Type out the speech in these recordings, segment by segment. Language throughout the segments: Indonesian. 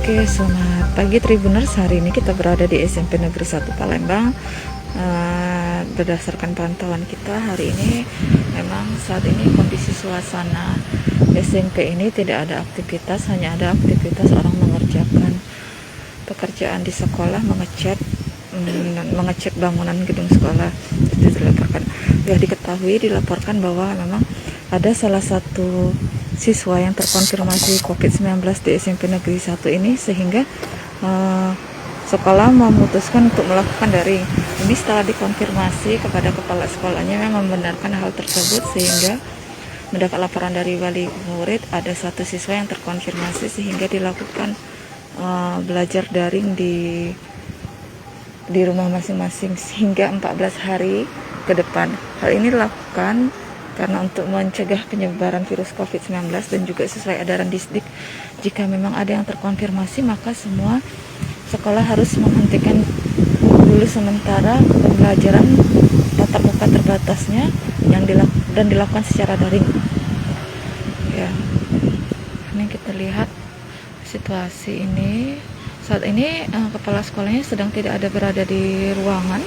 Oke, selamat pagi Tribuners. Hari ini kita berada di SMP Negeri 1 Palembang. Berdasarkan pantauan kita hari ini, memang saat ini kondisi suasana SMP ini tidak ada aktivitas, hanya ada aktivitas orang mengerjakan pekerjaan di sekolah, mengecek bangunan gedung sekolah. Itu dilaporkan bahwa memang ada salah satu siswa yang terkonfirmasi COVID-19 di SMP Negeri 1 ini, sehingga sekolah memutuskan untuk melakukan daring. Ini setelah dikonfirmasi kepada kepala sekolahnya memang membenarkan hal tersebut, sehingga mendapat laporan dari wali murid ada satu siswa yang terkonfirmasi, sehingga dilakukan belajar daring di rumah masing-masing hingga 14 hari ke depan. Hal ini dilakukan karena untuk mencegah penyebaran virus COVID-19 dan juga sesuai edaran Disdik, jika memang ada yang terkonfirmasi maka semua sekolah harus menghentikan dulu sementara pembelajaran tatap muka terbatasnya dan dilakukan secara daring. Ya, ini kita lihat situasi ini. Saat ini kepala sekolahnya sedang tidak ada berada di ruangan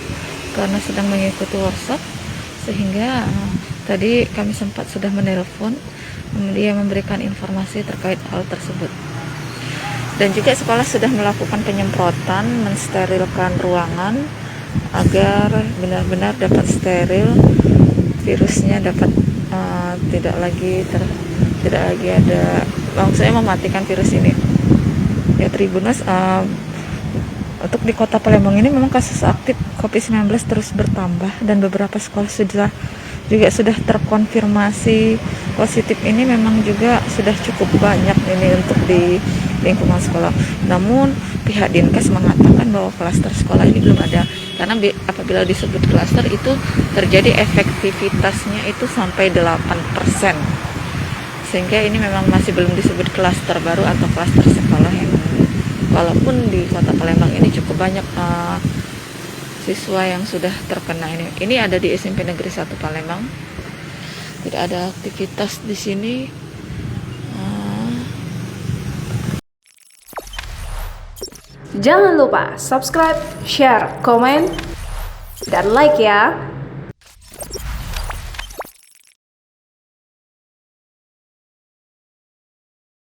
karena sedang mengikuti workshop, sehingga tadi kami sempat sudah menelpon, dia memberikan informasi terkait hal tersebut. Dan juga sekolah sudah melakukan penyemprotan, mensterilkan ruangan agar benar-benar dapat steril, virusnya dapat tidak lagi ada, maksudnya mematikan virus ini. Ya Tribuners, untuk di Kota Palembang ini memang kasus aktif COVID-19 terus bertambah dan beberapa sekolah juga sudah terkonfirmasi positif. Ini memang juga sudah cukup banyak ini untuk di lingkungan sekolah. Namun pihak Dinkes mengatakan bahwa klaster sekolah ini belum ada, karena apabila disebut klaster itu terjadi efektivitasnya itu sampai 8%, sehingga ini memang masih belum disebut klaster baru atau klaster sekolah. Yang walaupun di Kota Palembang ini cukup banyak siswa yang sudah terkena ini. Ini ada di SMP Negeri 1 Palembang. Tidak ada aktivitas di sini. Jangan lupa subscribe, share, komen, dan like ya.